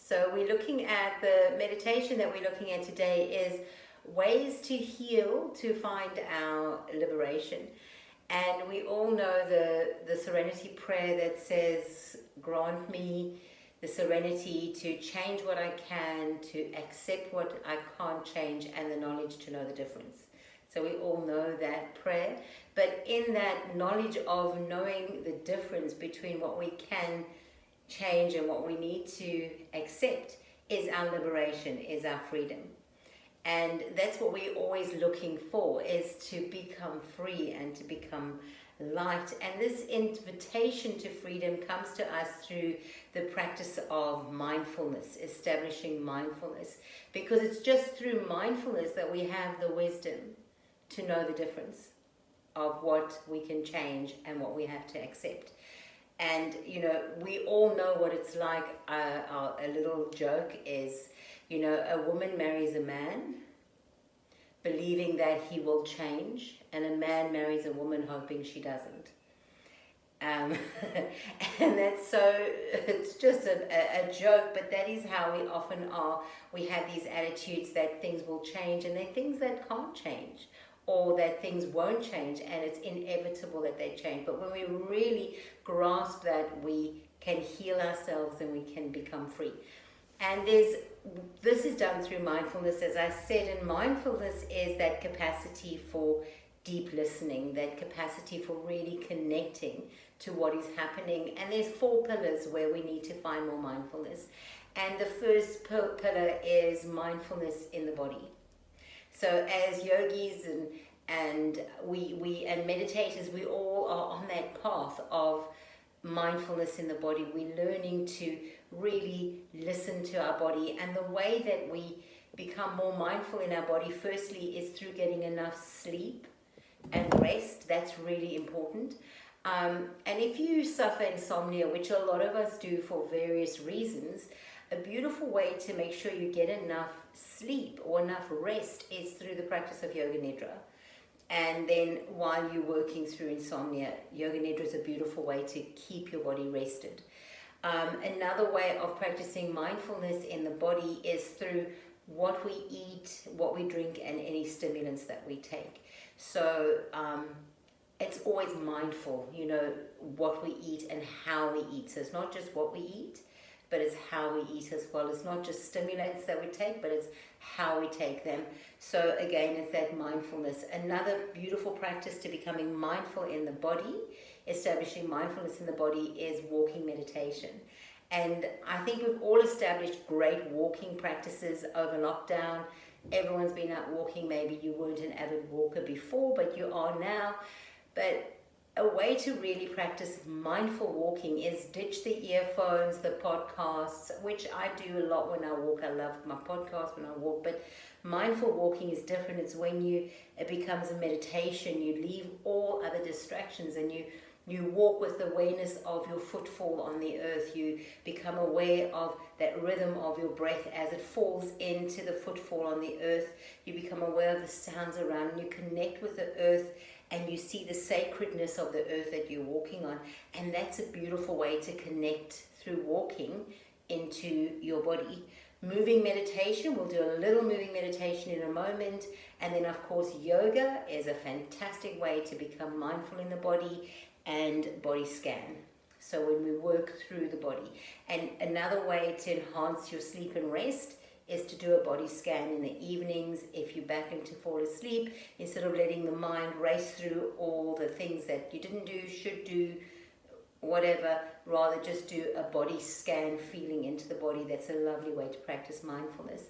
So we're looking at the meditation that we're looking at today is ways to heal, to find our liberation. And we all know the serenity prayer that says, grant me the serenity to change what I can, to accept what I can't change, and the knowledge to know the difference. So we all know that prayer. But in that knowledge of knowing the difference between what we can change and what we need to accept is our liberation, is our freedom. And that's what we're always looking for, is to become free and to become light. And this invitation to freedom comes to us through the practice of mindfulness, establishing mindfulness, because it's just through mindfulness that we have the wisdom to know the difference of what we can change and what we have to accept. And, you know, we all know what it's like. A little joke is, you know, a woman marries a man believing that he will change, and a man marries a woman hoping she doesn't. And that's so, it's just a joke, but that is how we often are. We have these attitudes that things will change, and they're things that can't change, or that things won't change, and it's inevitable that they change. But when we really grasp that, we can heal ourselves and we can become free. And this is done through mindfulness. As I said, and mindfulness is that capacity for deep listening, that capacity for really connecting to what is happening. And there's 4 pillars where we need to find more mindfulness. And the first pillar is mindfulness in the body. So as yogis and meditators, we all are on that path of mindfulness in the body. We're learning to really listen to our body. And the way that we become more mindful in our body, firstly, is through getting enough sleep and rest. That's really important. And if you suffer insomnia, which a lot of us do for various reasons, a beautiful way to make sure you get enough sleep or enough rest is through the practice of Yoga Nidra. And then while you're working through insomnia, Yoga Nidra is a beautiful way to keep your body rested. Another way of practicing mindfulness in the body is through what we eat, what we drink, and any stimulants that we take. So it's always mindful, you know, what we eat and how we eat. So it's not just what we eat, but it's how we eat as well. It's not just stimulants that we take, but it's how we take them. So again, it's that mindfulness. Another beautiful practice to becoming mindful in the body, establishing mindfulness in the body, is walking meditation. And I think we've all established great walking practices over lockdown. Everyone's been out walking. Maybe you weren't an avid walker before, but you are now. But a way to really practice mindful walking is ditch the earphones, the podcasts, which I do a lot when I walk. I love my podcast when I walk, but mindful walking is different. It's when it becomes a meditation. You leave all other distractions and you walk with awareness of your footfall on the earth. You become aware of that rhythm of your breath as it falls into the footfall on the earth. You become aware of the sounds around, and you connect with the earth, and you see the sacredness of the earth that you're walking on. And that's a beautiful way to connect through walking into your body. Moving meditation, we'll do a little moving meditation in a moment. And then, of course, yoga is a fantastic way to become mindful in the body, and body scan. So when we work through the body. And another way to enhance your sleep and rest is to do a body scan in the evenings if you're battling to fall asleep, instead of letting the mind race through all the things that you didn't do, should do, whatever. Rather just do a body scan, feeling into the body. That's a lovely way to practice mindfulness.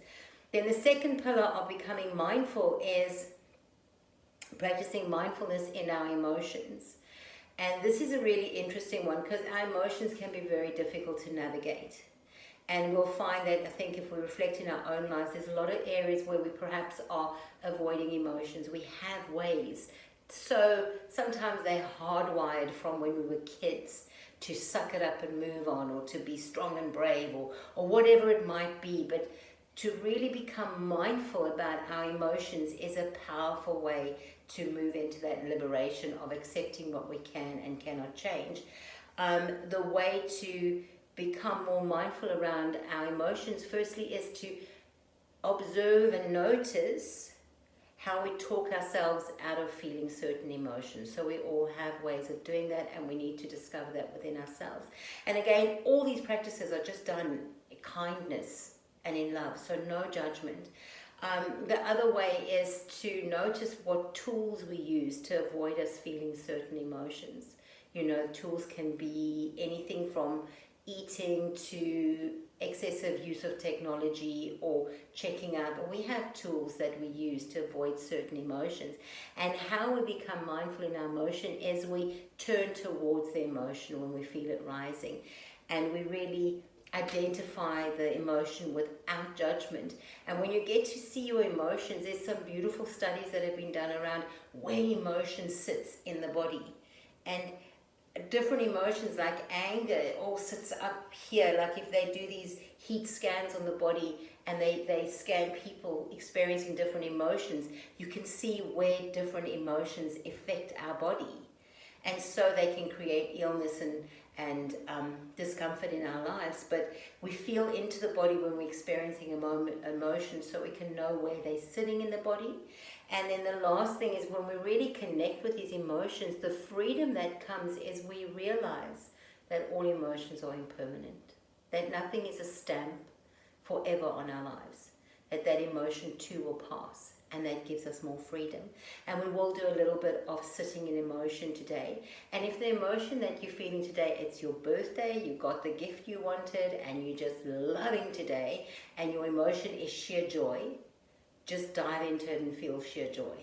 Then the second pillar of becoming mindful is practicing mindfulness in our emotions. And this is a really interesting one, because our emotions can be very difficult to navigate. And we'll find that, I think, if we reflect in our own lives, there's a lot of areas where we perhaps are avoiding emotions. We have ways. So sometimes they're hardwired from when we were kids to suck it up and move on, or to be strong and brave, or whatever it might be. But to really become mindful about our emotions is a powerful way to move into that liberation of accepting what we can and cannot change. The way to become more mindful around our emotions, firstly, is to observe and notice how we talk ourselves out of feeling certain emotions. So we all have ways of doing that, and we need to discover that within ourselves. And again, all these practices are just done in kindness and in love, so no judgment. The other way is to notice what tools we use to avoid us feeling certain emotions. You know, tools can be anything from eating to excessive use of technology or checking out, but we have tools that we use to avoid certain emotions. And how we become mindful in our emotion is we turn towards the emotion when we feel it rising, and we really identify the emotion without judgment. And when you get to see your emotions, there's some beautiful studies that have been done around where emotion sits in the body, and different emotions like anger all sits up here. Like if they do these heat scans on the body and they scan people experiencing different emotions, you can see where different emotions affect our body, and so they can create illness and discomfort in our lives. But we feel into the body when we're experiencing emotion, so we can know where they're sitting in the body. And then the last thing is, when we really connect with these emotions, the freedom that comes is we realize that all emotions are impermanent, that nothing is a stamp forever on our lives, that emotion too will pass, and that gives us more freedom. And we will do a little bit of sitting in emotion today. And if the emotion that you're feeling today, it's your birthday, you got the gift you wanted, and you're just loving today, and your emotion is sheer joy, just dive into it and feel sheer joy.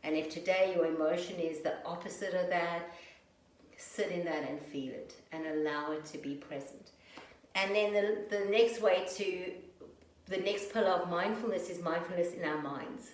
And if today your emotion is the opposite of that, sit in that and feel it and allow it to be present. And then the next way to, the next pillar of mindfulness is mindfulness in our minds.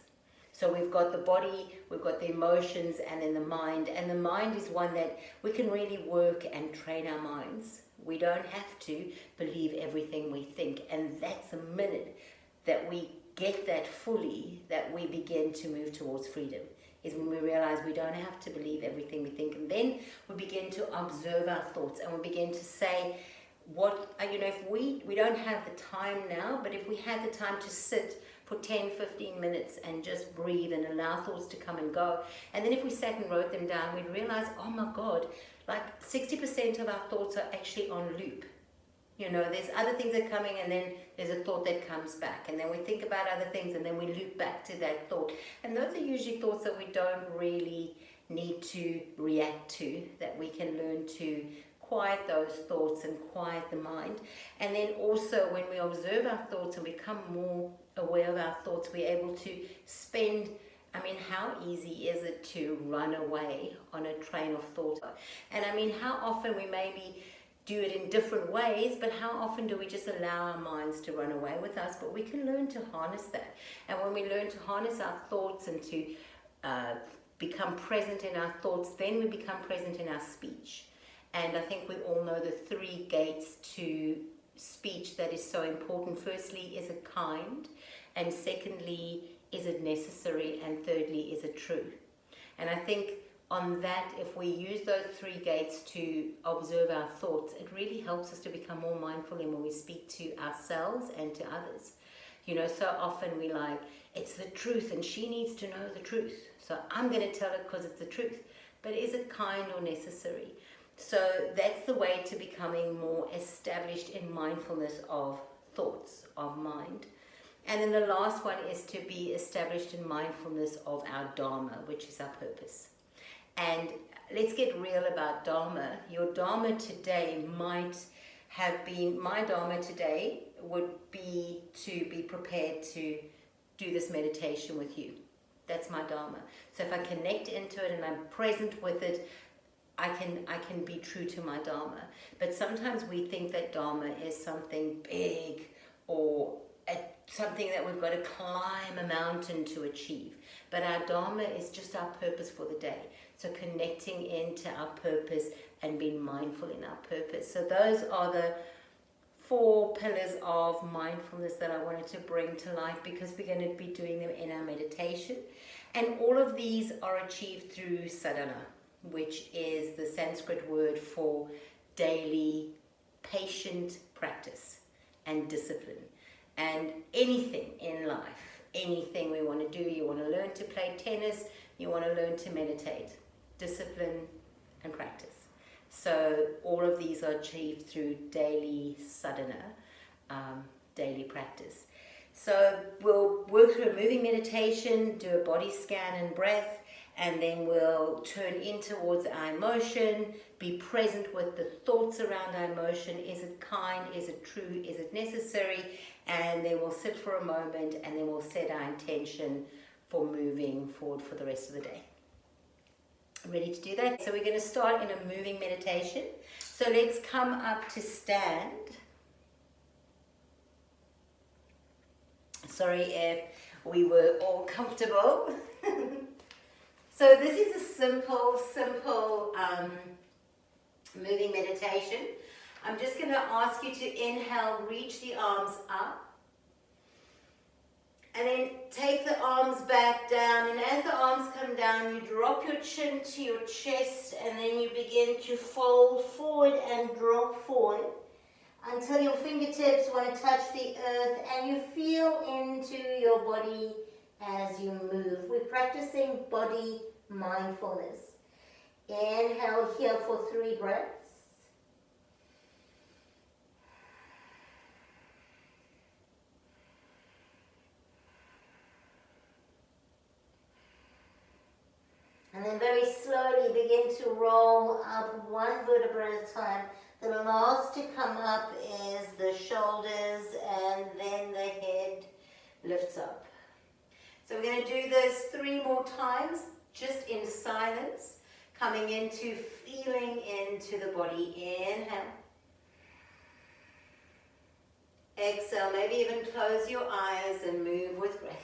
So we've got the body, we've got the emotions, and then the mind. And the mind is one that we can really work and train our minds. We don't have to believe everything we think. And that's the minute that we get that fully, that we begin to move towards freedom, is when we realize we don't have to believe everything we think. And then we begin to observe our thoughts, and we begin to say, if we don't have the time now, but if we had the time to sit for 10, 15 minutes and just breathe and allow thoughts to come and go, and then if we sat and wrote them down, we'd realize, oh my God, like 60% of our thoughts are actually on loop. You know, there's other things that are coming, and then there's a thought that comes back, and then we think about other things, and then we loop back to that thought. And those are usually thoughts that we don't really need to react to, that we can learn to quiet those thoughts and quiet the mind. And then also, when we observe our thoughts and become more aware of our thoughts, we're able to spend, how easy is it to run away on a train of thought? And how often we maybe do it in different ways, but how often do we just allow our minds to run away with us? But we can learn to harness that. And when we learn to harness our thoughts and to become present in our thoughts, then we become present in our speech. And I think we all know the 3 gates to speech that is so important. Firstly, is it kind? And secondly, is it necessary? And thirdly, is it true? And I think on that, if we use those 3 gates to observe our thoughts, it really helps us to become more mindful in when we speak to ourselves and to others. You know, so often we like, it's the truth and she needs to know the truth, so I'm going to tell her because it's the truth. But is it kind or necessary? So that's the way to becoming more established in mindfulness of thoughts, of mind. And then the last one is to be established in mindfulness of our Dharma, which is our purpose. And let's get real about Dharma. Your Dharma today might have been, my Dharma today would be to be prepared to do this meditation with you. That's my Dharma. So if I connect into it and I'm present with it, I can be true to my Dharma. But sometimes we think that Dharma is something big or something that we've got to climb a mountain to achieve. But our Dharma is just our purpose for the day. So connecting into our purpose and being mindful in our purpose. So those are the 4 pillars of mindfulness that I wanted to bring to life, because we're going to be doing them in our meditation. And all of these are achieved through sadhana, which is the Sanskrit word for daily patient practice and discipline. And anything in life, anything we want to do, you want to learn to play tennis, you want to learn to meditate, discipline and practice. So all of these are achieved through daily sadhana, daily practice. So we'll work through a moving meditation, do a body scan and breath, and then we'll turn in towards our emotion, be present with the thoughts around our emotion. Is it kind? Is it true? Is it necessary? And then we'll sit for a moment, and then we'll set our intention for moving forward for the rest of the day. Ready to do that? So we're going to start in a moving meditation. So let's come up to stand. Sorry if we were all comfortable. So this is a simple moving meditation. I'm just going to ask you to inhale, reach the arms up. And then take the arms back down, and as the arms come down, you drop your chin to your chest, and then you begin to fold forward and drop forward until your fingertips want to touch the earth, and you feel into your body as you move. We're practicing body mindfulness. Inhale here for 3 breaths. And then very slowly begin to roll up 1 vertebra at a time. The last to come up is the shoulders, and then the head lifts up. So we're going to do this 3 more times, just in silence, coming into feeling into the body. Inhale. Exhale, maybe even close your eyes and move with breath.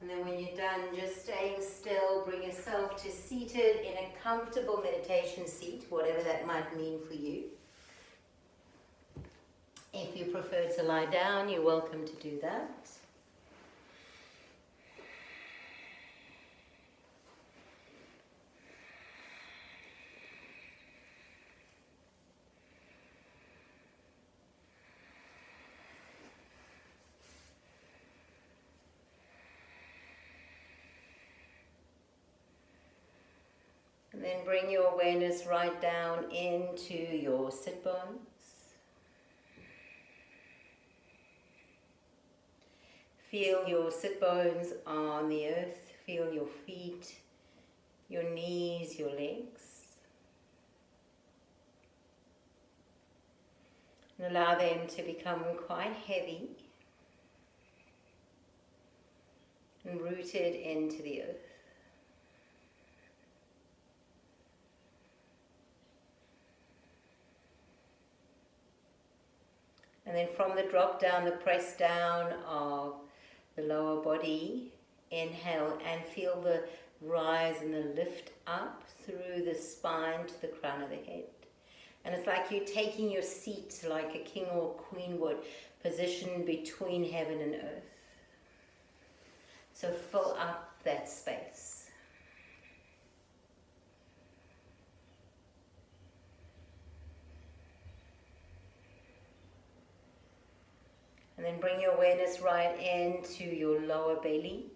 And then when you're done, just staying still, bring yourself to seated in a comfortable meditation seat, whatever that might mean for you. If you prefer to lie down, you're welcome to do that. And then bring your awareness right down into your sit bones. Feel your sit bones on the earth. Feel your feet, your knees, your legs. And allow them to become quite heavy and rooted into the earth. And then from the drop down, the press down of the lower body, inhale and feel the rise and the lift up through the spine to the crown of the head. And it's like you're taking your seat like a king or queen would, positioned between heaven and earth. So fill up that space. And then bring your awareness right into your lower belly,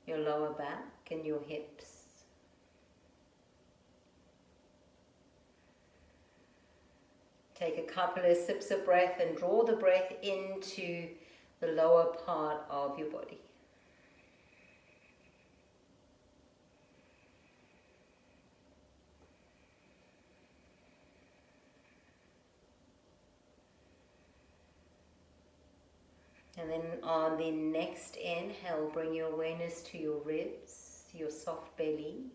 your lower back and your hips. Take a couple of sips of breath and draw the breath into the lower part of your body. And then on the next inhale, bring your awareness to your ribs, your soft belly,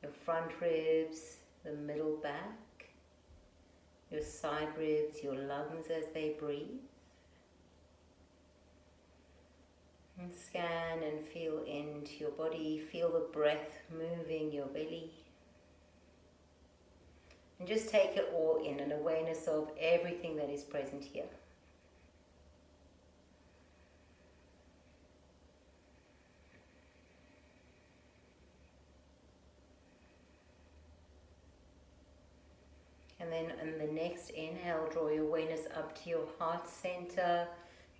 your front ribs, the middle back, your side ribs, your lungs as they breathe. And scan and feel into your body, feel the breath moving your belly. And just take it all in, an awareness of everything that is present here. And then on the next inhale, draw your awareness up to your heart center,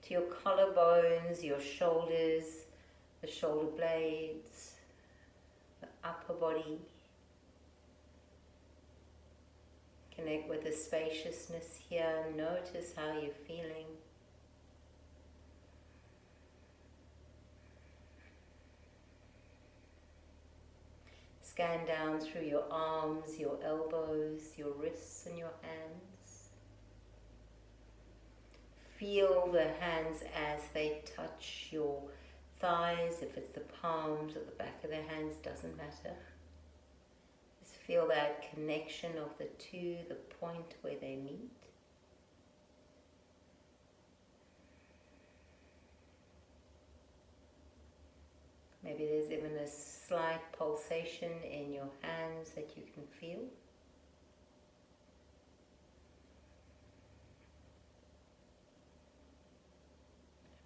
to your collarbones, your shoulders, the shoulder blades, the upper body. Connect with the spaciousness here. Notice how you're feeling. Scan down through your arms, your elbows, your wrists and your hands. Feel the hands as they touch your thighs. If it's the palms or the back of the hands, doesn't matter. Just feel that connection of the two, the point where they meet. Maybe there's even a slight pulsation in your hands that you can feel.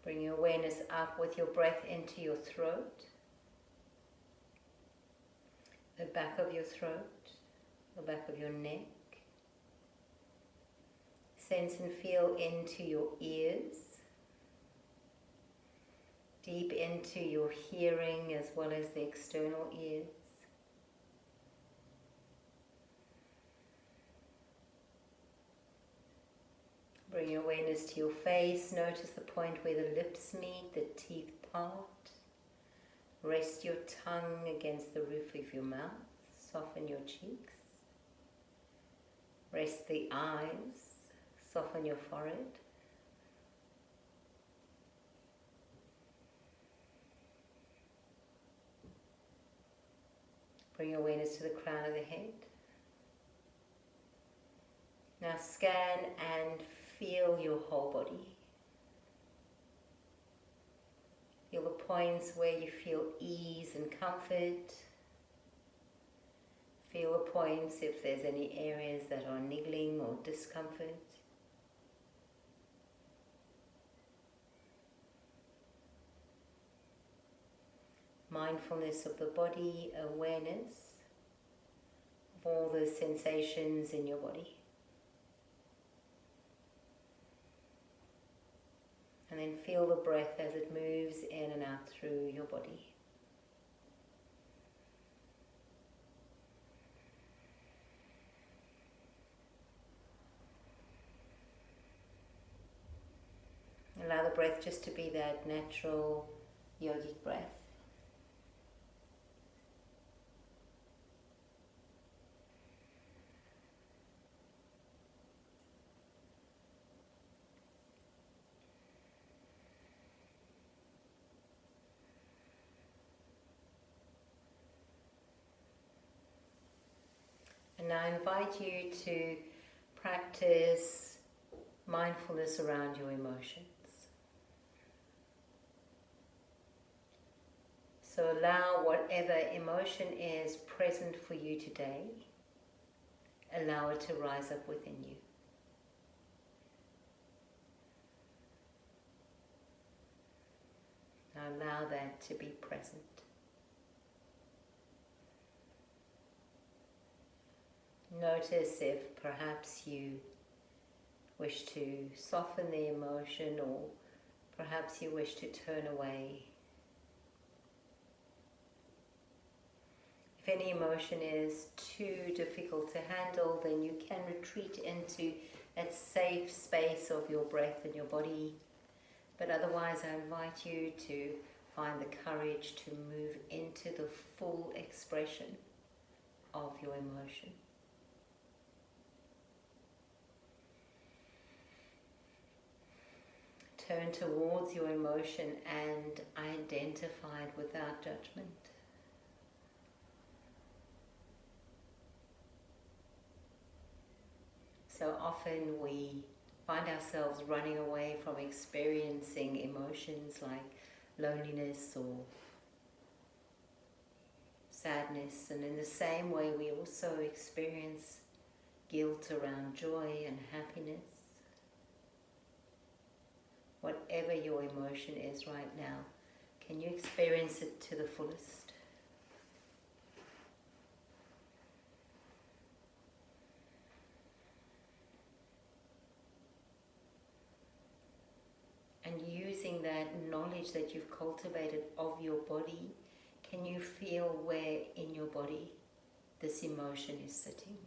Bring your awareness up with your breath into your throat, the back of your throat, the back of your neck. Sense and feel into your ears, deep into your hearing as well as the external ears. Bring your awareness to your face. Notice the point where the lips meet, the teeth part. Rest your tongue against the roof of your mouth. Soften your cheeks. Rest the eyes. Soften your forehead. Bring your awareness to the crown of the head. Now scan and feel your whole body. Feel the points where you feel ease and comfort. Feel the points if there's any areas that are niggling or discomfort. Mindfulness of the body, awareness of all the sensations in your body. And then feel the breath as it moves in and out through your body. Allow the breath just to be that natural yogic breath. And I invite you to practice mindfulness around your emotions. So allow whatever emotion is present for you today, allow it to rise up within you. Now allow that to be present. Notice if perhaps you wish to soften the emotion, or perhaps you wish to turn away. If any emotion is too difficult to handle, then you can retreat into that safe space of your breath and your body. But otherwise, I invite you to find the courage to move into the full expression of your emotion. Turn towards your emotion and identify it without judgment. So often we find ourselves running away from experiencing emotions like loneliness or sadness, and in the same way we also experience guilt around joy and happiness. Whatever your emotion is right now, can you experience it to the fullest? And using that knowledge that you've cultivated of your body, can you feel where in your body this emotion is sitting?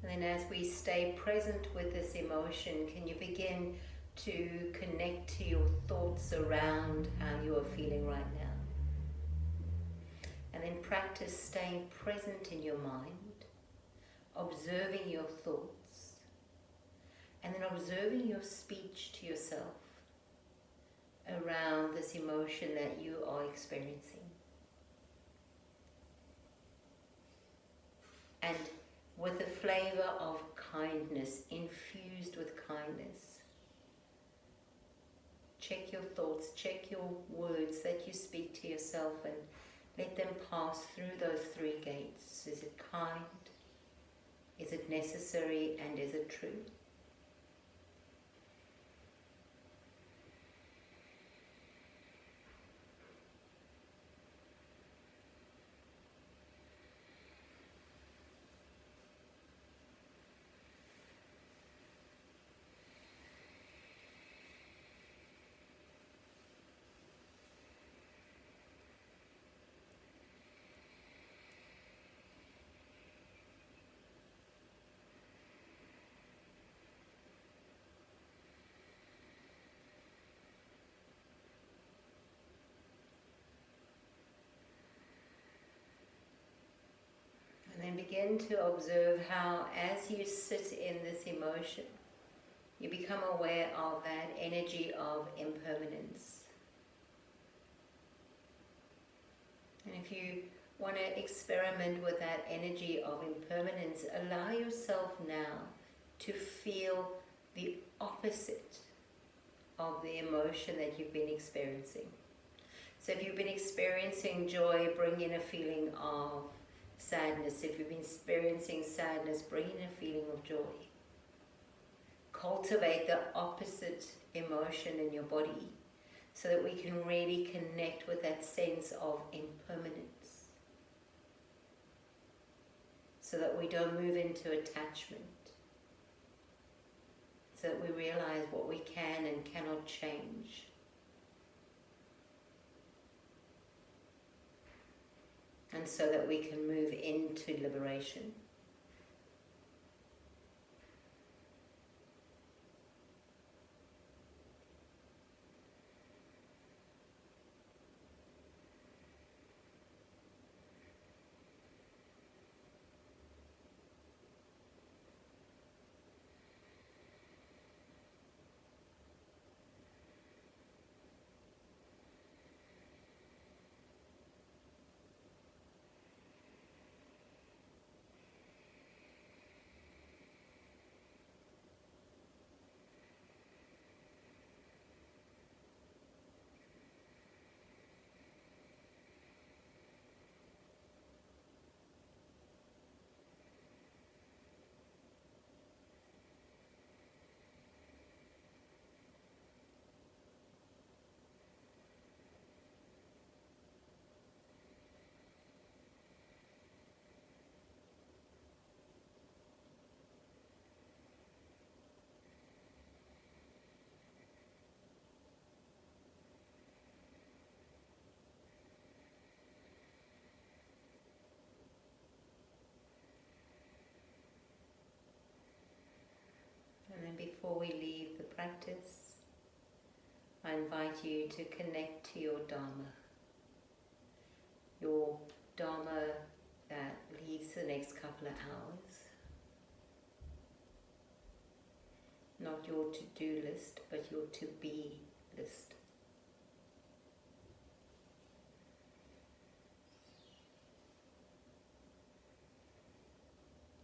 And then as we stay present with this emotion, can you begin to connect to your thoughts around how you are feeling right now? And then practice staying present in your mind, observing your thoughts, and then observing your speech to yourself around this emotion that you are experiencing. And with a flavor of kindness, infused with kindness. Check your thoughts, check your words that you speak to yourself, and let them pass through those three gates. Is it kind? Is it necessary? And is it true? And begin to observe how, as you sit in this emotion, you become aware of that energy of impermanence. And if you want to experiment with that energy of impermanence, allow yourself now to feel the opposite of the emotion that you've been experiencing. So if you've been experiencing joy, bring in a feeling of sadness. If you've been experiencing sadness, bring in a feeling of joy. Cultivate the opposite emotion in your body so that we can really connect with that sense of impermanence. so that we don't move into attachment, so that we realize what we can and cannot change. And so that we can move into liberation. And then before we leave the practice, I invite you to connect to your Dharma. Your Dharma that leads the next couple of hours. Not your to-do list, but your to-be list.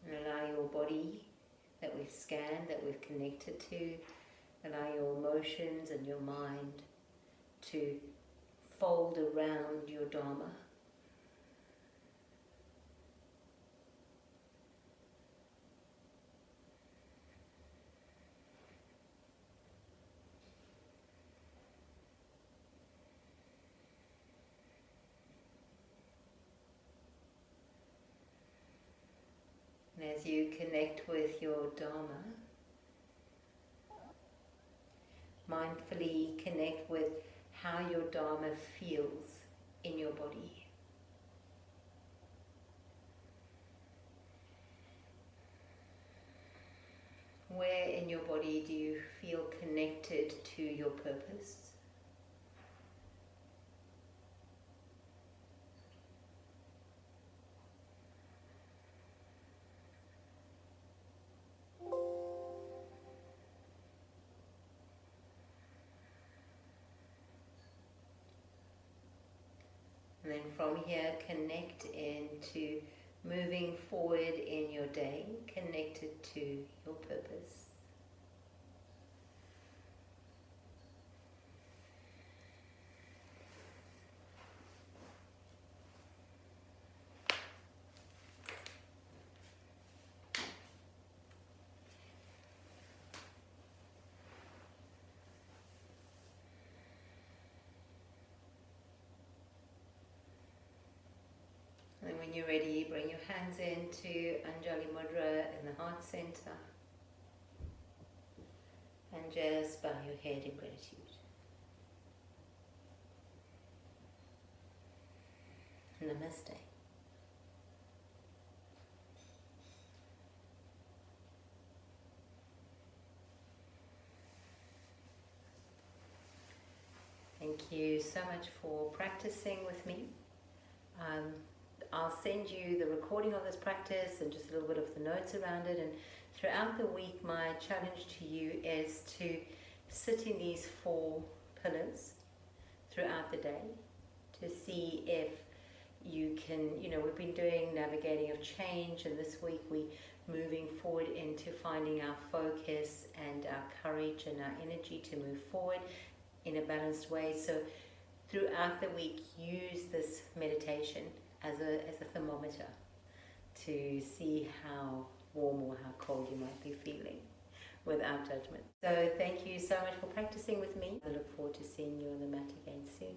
And allow your body that we've scanned, that we've connected to, allow your emotions and your mind to fold around your Dharma. And as you connect with your Dharma, mindfully connect with how your Dharma feels in your body. Where in your body do you feel connected to your purpose? And then from here, connect into moving forward in your day, connected to your purpose. And when you're ready, bring your hands into Anjali Mudra in the heart center. And just bow your head in gratitude. Namaste. Thank you so much for practicing with me. I'll send you the recording of this practice and just a little bit of the notes around it. And throughout the week, my challenge to you is to sit in these 4 pillars throughout the day to see if you can, we've been doing navigating of change, and this week we're moving forward into finding our focus and our courage and our energy to move forward in a balanced way. So throughout the week, use this meditation as a thermometer to see how warm or how cold you might be feeling without judgment. So thank you so much for practicing with me. I look forward to seeing you on the mat again soon.